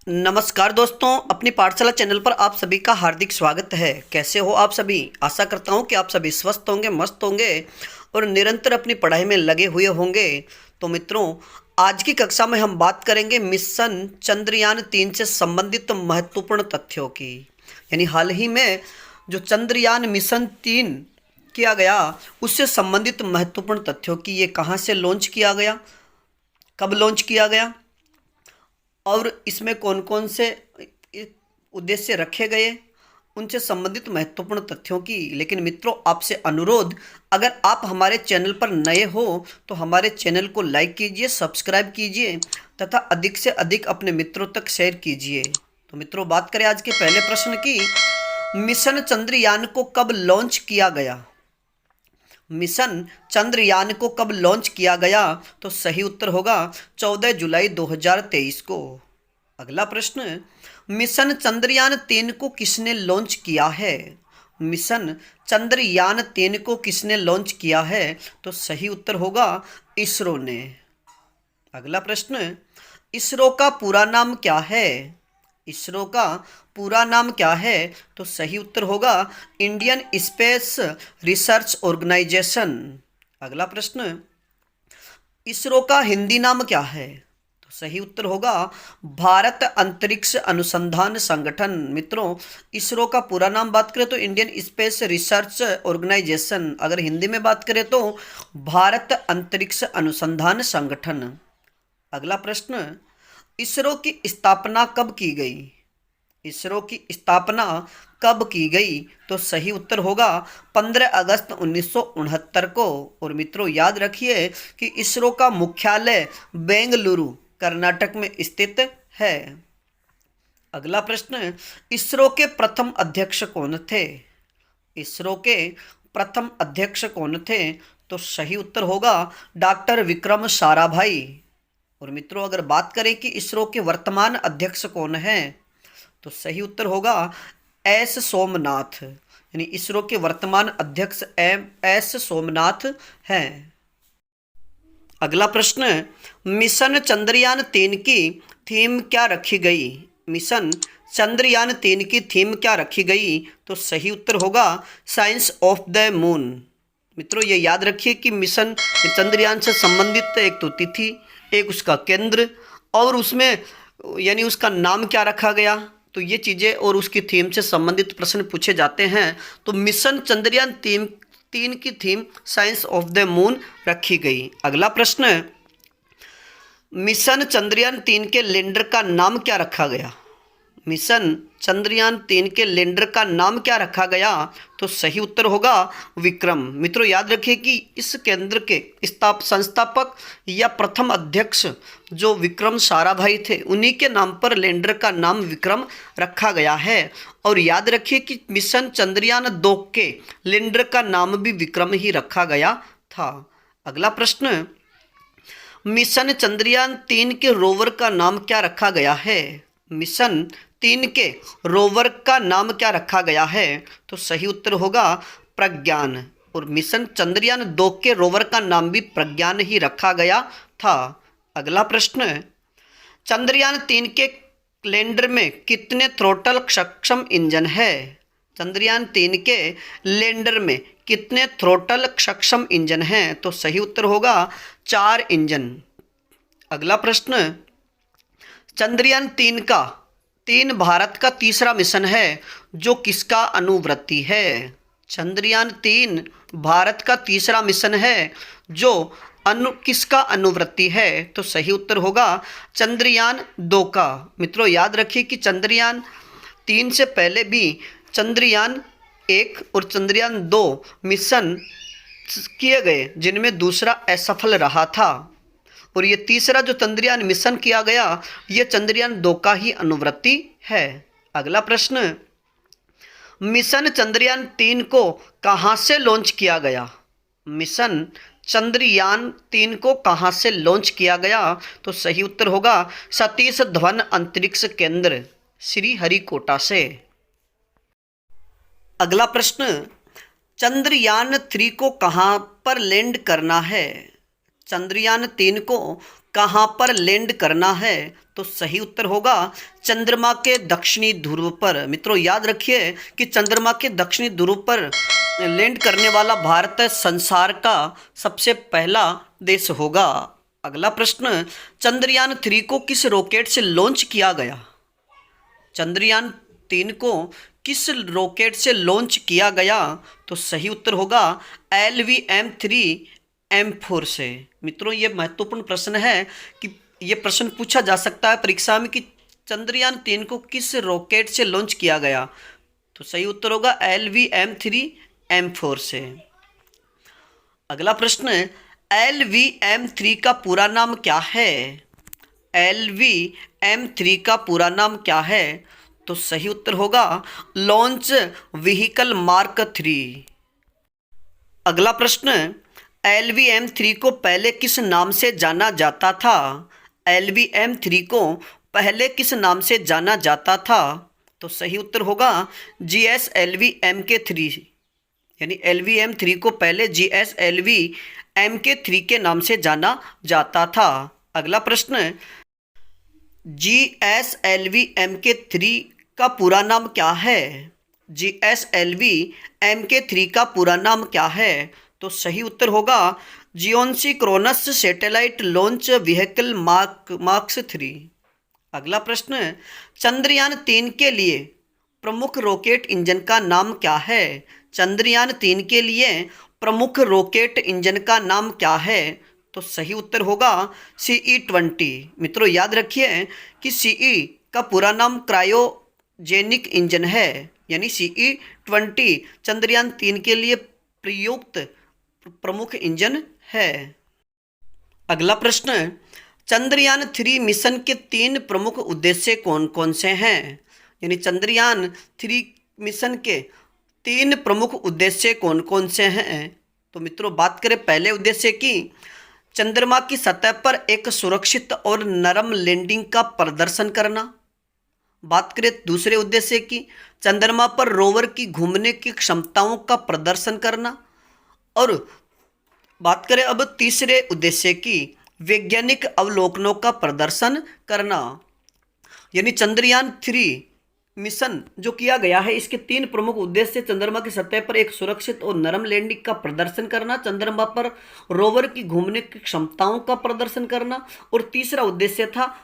नमस्कार दोस्तों, अपनी पाठशाला चैनल पर आप सभी का हार्दिक स्वागत है। कैसे हो आप सभी? आशा करता हूँ कि आप सभी स्वस्थ होंगे, मस्त होंगे और निरंतर अपनी पढ़ाई में लगे हुए होंगे। तो मित्रों, आज की कक्षा में हम बात करेंगे मिशन चंद्रयान 3 से संबंधित महत्वपूर्ण तथ्यों की। यानी हाल ही में जो चंद्रयान मिशन 3 किया गया, उससे संबंधित महत्वपूर्ण तथ्यों की। ये कहाँ से लॉन्च किया गया, कब लॉन्च किया गया और इसमें कौन कौन से उद्देश्य रखे गए, उनसे संबंधित महत्वपूर्ण तथ्यों की। लेकिन मित्रों, आपसे अनुरोध, अगर आप हमारे चैनल पर नए हो तो हमारे चैनल को लाइक कीजिए, सब्सक्राइब कीजिए तथा अधिक से अधिक अपने मित्रों तक शेयर कीजिए। तो मित्रों, बात करें आज के पहले प्रश्न की। मिशन चंद्रयान को कब लॉन्च किया गया? मिशन चंद्रयान को कब लॉन्च किया गया? तो सही उत्तर होगा 14 जुलाई 2023 को। अगला प्रश्न, मिशन चंद्रयान 3 को किसने लॉन्च किया है? मिशन चंद्रयान 3 को किसने लॉन्च किया है? तो सही उत्तर होगा इसरो ने। अगला प्रश्न, इसरो का पूरा नाम क्या है? इसरो का पूरा नाम क्या है? तो सही उत्तर होगा इंडियन स्पेस रिसर्च ऑर्गेनाइजेशन। अगला प्रश्न, इसरो का हिंदी नाम क्या है? तो सही उत्तर होगा भारत अंतरिक्ष अनुसंधान संगठन। मित्रों, इसरो का पूरा नाम बात करें तो इंडियन स्पेस रिसर्च ऑर्गेनाइजेशन, अगर हिंदी में बात करें तो भारत अंतरिक्ष अनुसंधान संगठन। अगला प्रश्न, इसरो की स्थापना कब की गई? इसरो की स्थापना कब की गई? तो सही उत्तर होगा 15 अगस्त 1969 को। और मित्रों, याद रखिए कि इसरो का मुख्यालय बेंगलुरु, कर्नाटक में स्थित है। अगला प्रश्न, इसरो के प्रथम अध्यक्ष कौन थे? इसरो के प्रथम अध्यक्ष कौन थे? तो सही उत्तर होगा डॉक्टर विक्रम साराभाई। और मित्रों, अगर बात करें कि इसरो के वर्तमान अध्यक्ष कौन हैं, तो सही उत्तर होगा एस सोमनाथ। यानी इसरो के वर्तमान अध्यक्ष एस सोमनाथ हैं। अगला प्रश्न, मिशन चंद्रयान 3 की थीम क्या रखी गई? मिशन चंद्रयान 3 की थीम क्या रखी गई? तो सही उत्तर होगा साइंस ऑफ द मून। मित्रों, ये याद रखिए कि मिशन चंद्रयान से संबंधित एक तो तिथि, एक उसका केंद्र और उसमें यानी उसका नाम क्या रखा गया, तो ये चीज़ें और उसकी थीम से संबंधित प्रश्न पूछे जाते हैं। तो मिशन चंद्रयान 3 की theme science of the moon रखी गई। अगला प्रश्न, मिशन चंद्रयान 3 के लैंडर का नाम क्या रखा गया? मिशन चंद्रयान 3 के लैंडर का नाम क्या रखा गया? तो सही उत्तर होगा विक्रम। मित्रों, याद रखिए कि इस केंद्र के संस्थापक या प्रथम अध्यक्ष जो विक्रम साराभाई थे, उन्हीं के नाम पर लैंडर का नाम विक्रम रखा गया है। और याद रखिए कि मिशन चंद्रयान 2 के लैंडर का नाम भी विक्रम ही रखा गया था। अगला प्रश्न, मिशन चंद्रयान 3 के रोवर का नाम क्या रखा गया है? मिशन 3 के रोवर का नाम क्या रखा गया है? तो सही उत्तर होगा प्रज्ञान। और मिशन चंद्रयान 2 के रोवर का नाम भी प्रज्ञान ही रखा गया था। अगला प्रश्न, चंद्रयान 3 के लैंडर में कितने थ्रोटल सक्षम इंजन है? चंद्रयान 3 के लैंडर में कितने थ्रोटल सक्षम इंजन हैं? तो सही उत्तर होगा 4 इंजन। अगला प्रश्न, चंद्रयान 3 भारत का तीसरा मिशन है जो किसका अनुवर्ती है? चंद्रयान 3 भारत का तीसरा मिशन है जो किसका अनुवर्ती है? तो सही उत्तर होगा चंद्रयान 2 का। मित्रों, याद रखिए कि चंद्रयान 3 से पहले भी चंद्रयान 1 और चंद्रयान 2 मिशन किए गए, जिनमें दूसरा असफल रहा था। और ये तीसरा जो चंद्रयान मिशन किया गया, ये चंद्रयान 2 का ही अनुवर्ती है। अगला प्रश्न, मिशन चंद्रयान 3 को कहाँ से लॉन्च किया गया? मिशन चंद्रयान 3 को कहाँ से लॉन्च किया गया? तो सही उत्तर होगा सतीश धवन अंतरिक्ष केंद्र, श्रीहरिकोटा से। अगला प्रश्न, चंद्रयान 3 को कहाँ पर लैंड करना है? चंद्रयान 3 को कहाँ पर लैंड करना है? तो सही उत्तर होगा चंद्रमा के दक्षिणी ध्रुव पर। मित्रों याद रखिए कि चंद्रमा के दक्षिणी ध्रुव पर लैंड करने वाला भारत संसार का सबसे पहला देश होगा। अगला प्रश्न, चंद्रयान 3 को किस रॉकेट से लॉन्च किया गया? चंद्रयान 3 को किस रॉकेट से लॉन्च किया गया? तो सही उत्तर होगा LVM-3M4 से। मित्रों ये महत्वपूर्ण प्रश्न है कि ये प्रश्न पूछा जा सकता है परीक्षा में कि चंद्रयान 3 को किस रॉकेट से लॉन्च किया गया? तो सही उत्तर होगा LVM-3M4 से। अगला प्रश्न, LVM-3 का पूरा नाम क्या है? LVM-3 का पूरा नाम क्या है? तो सही उत्तर होगा लॉन्च व्हीकल मार्क 3। अगला प्रश्न, LVM-3 को पहले किस नाम से जाना जाता था? LVM-3 को पहले किस नाम से जाना जाता था? तो सही उत्तर होगा GSLV MK3, यानी LVM-3 को पहले GSLV MK3 के नाम से जाना जाता था। अगला प्रश्न, GSLV MK3 का पूरा नाम क्या है? GSLV MK3 का पूरा नाम क्या है? तो सही उत्तर होगा जियोनसिंक्रोनस सैटेलाइट लॉन्च व्हीकल मार्क 3। अगला प्रश्न, चंद्रयान 3 के लिए प्रमुख रॉकेट इंजन का नाम क्या है? चंद्रयान 3 के लिए प्रमुख रॉकेट इंजन का नाम क्या है? तो सही उत्तर होगा CE-20। मित्रों याद रखिए कि CE का पूरा नाम क्रायोजेनिक इंजन है, यानी CE-20 चंद्रयान 3 के लिए प्रयुक्त प्रमुख इंजन है। अगला प्रश्न, चंद्रयान 3 मिशन के 3 प्रमुख उद्देश्य कौन कौन से हैं? यानी चंद्रयान 3 मिशन के 3 प्रमुख उद्देश्य कौन कौन से हैं? तो मित्रों बात करें पहले उद्देश्य की, चंद्रमा की सतह पर एक सुरक्षित और नरम लैंडिंग का प्रदर्शन करना। बात करें दूसरे उद्देश्य की, चंद्रमा पर रोवर की घूमने की क्षमताओं का प्रदर्शन करना। और बात करें अब तीसरे उद्देश्य की, वैज्ञानिक अवलोकनों का प्रदर्शन करना। यानी चंद्रयान 3 मिशन जो किया गया है इसके 3 प्रमुख उद्देश्य, चंद्रमा की सतह पर एक सुरक्षित और नरम लैंडिंग का प्रदर्शन करना, चंद्रमा पर रोवर की घूमने की क्षमताओं का प्रदर्शन करना, और तीसरा उद्देश्य था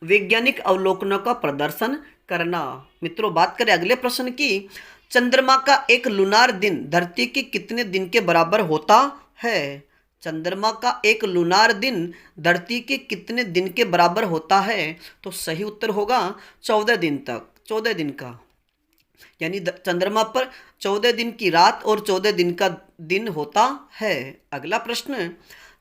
वैज्ञानिक अवलोकनों का प्रदर्शन करना। मित्रों बात करें अगले प्रश्न की, चंद्रमा का एक लूनार दिन धरती के कितने दिन के बराबर होता है? चंद्रमा का एक लूनार दिन धरती के कितने दिन के बराबर होता है? तो सही उत्तर होगा 14 दिन तक, 14 दिन का। यानी चंद्रमा पर 14 दिन की रात और 14 दिन का दिन होता है। अगला प्रश्न,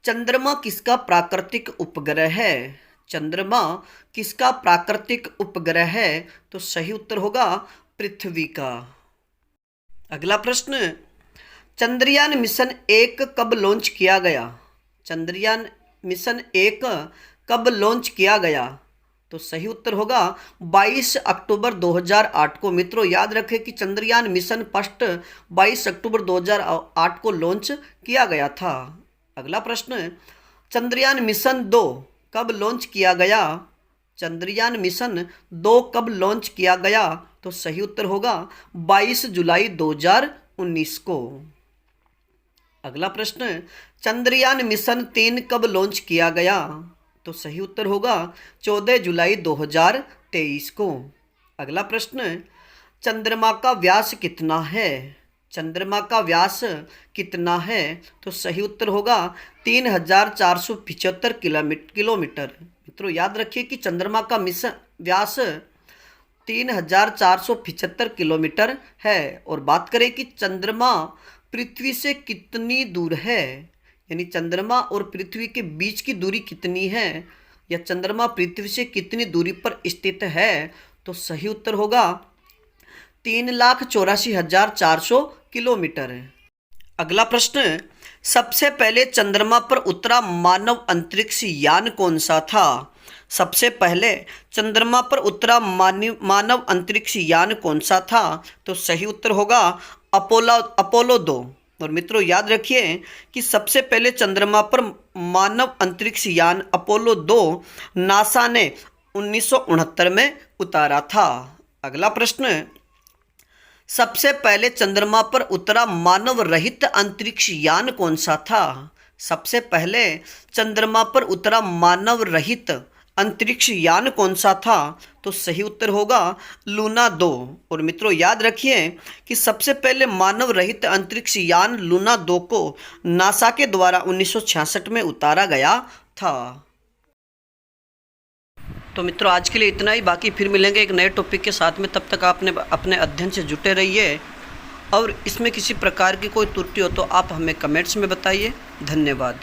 चंद्रमा किसका प्राकृतिक उपग्रह है? चंद्रमा किसका प्राकृतिक उपग्रह है? तो सही उत्तर होगा पृथ्वी का। अगला प्रश्न, चंद्रयान मिशन 1 कब लॉन्च किया गया? चंद्रयान मिशन 1 कब लॉन्च किया गया? तो सही उत्तर होगा 22 अक्टूबर 2008 को। मित्रों याद रखें कि चंद्रयान मिशन फर्स्ट 22 अक्टूबर 2008 को लॉन्च किया गया था। अगला प्रश्न, चंद्रयान मिशन 2 कब लॉन्च किया गया? चंद्रयान मिशन 2 कब लॉन्च किया गया? तो सही उत्तर होगा 22 जुलाई 2019 को। अगला प्रश्न, चंद्रयान मिशन 3 कब लॉन्च किया गया? तो सही उत्तर होगा 14 जुलाई 2023 को। अगला प्रश्न, चंद्रमा का व्यास कितना है? चंद्रमा का व्यास कितना है? तो सही उत्तर होगा 3475 किलोमीटर। मित्रों याद रखिए कि चंद्रमा का व्यास 3475 किलोमीटर है। और बात करें कि चंद्रमा पृथ्वी से कितनी दूर है, यानी चंद्रमा और पृथ्वी के बीच की दूरी कितनी है, या चंद्रमा पृथ्वी से कितनी दूरी पर स्थित है? तो सही उत्तर होगा 3,84,400 किलोमीटर। अगला प्रश्न, सबसे पहले चंद्रमा पर उतरा मानव अंतरिक्ष यान कौन सा था? सबसे पहले चंद्रमा पर उतरा मानव अंतरिक्ष यान कौन सा था? तो सही उत्तर होगा अपोलो 2, और मित्रों याद रखिए कि सबसे पहले चंद्रमा पर मानव अंतरिक्ष यान अपोलो 2 नासा ने 1969 में उतारा था। अगला प्रश्न, सबसे पहले चंद्रमा पर उतरा मानव रहित अंतरिक्ष यान कौन सा था? सबसे पहले चंद्रमा पर उतरा मानव रहित अंतरिक्ष यान कौन सा था? तो सही उत्तर होगा लूना 2। और मित्रों याद रखिए कि सबसे पहले मानव रहित अंतरिक्ष यान लूना 2 को नासा के द्वारा 1966 में उतारा गया था। तो मित्रों आज के लिए इतना ही, बाकी फिर मिलेंगे एक नए टॉपिक के साथ में। तब तक आपने अपने अध्ययन से जुटे रहिए, और इसमें किसी प्रकार की कोई त्रुटि हो तो आप हमें कमेंट्स में बताइए। धन्यवाद।